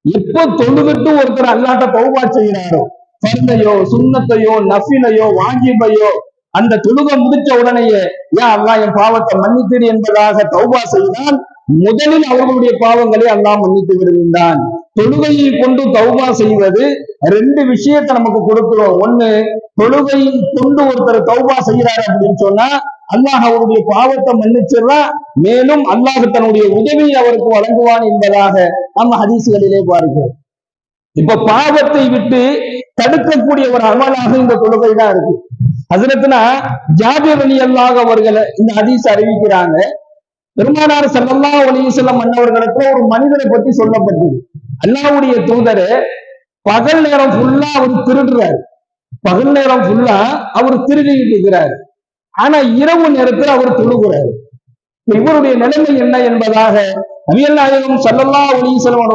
எப்போ தொழுதுட்டு ஒருத்தர் அல்லாட்ட தௌபா செய்கிறாரோ, ஃபர்தையோ சுன்னத்தையோ நஃபிலையோ வாஜிபையோ அந்த தொழுகை முடிச்ச உடனேயே ஏன் அல்லாஹ் என் பாவத்தை மன்னித்திரு என்பதாக தௌபா செய்தால் முதலில் அவர்களுடைய பாவங்களை அல்லாஹ் மன்னித்து விடுகின்றான். தொழுகையை கொண்டு தௌபா செய்வது ரெண்டு விஷயத்தை நமக்கு கொடுக்கிறோம். ஒண்ணு, தொழுகை கொண்டு ஒருத்தர் தௌபா செய்யறாரு அப்படின்னு சொன்னா அல்லாஹ் அவருடைய பாவத்தை மன்னிச்சிடறான், மேலும் அல்லாஹ் தன்னுடைய உதவியை அவருக்கு வழங்குவான் என்பதாக நம்ம ஹதீஸ்களிலே பார்க்கிறோம். இப்ப பாவத்தை விட்டு தடுக்கக்கூடிய ஒரு அமலாக இந்த தொழுகை தான் இருக்கு. ஹஜ்ரத்னா ஜாபிர் ரலியல்லாஹு அவர்களை இந்த ஹதீஸ் அறிவிக்கிறாங்க. பெருமானார் ஸல்லல்லாஹு அலைஹி வஸல்லம் அன்னவர்களுக்கு ஒரு மனிதரை பற்றி சொல்லப்பட்டது. அல்லாஹ்வுடைய தூதரே பகல் நேரம் ஃபுல்லா அவர் திருடுறாரு, பகல் நேரம் ஃபுல்லா அவர் திருடிட்டு இருக்கிறார், ஆனா இரவு நேரத்தில் அவர் தொழுகிறார். இவருடைய நிலைமை என்ன என்பதாக நபிகள் நாயகம் ஸல்லல்லாஹு அலைஹி வஸல்லம்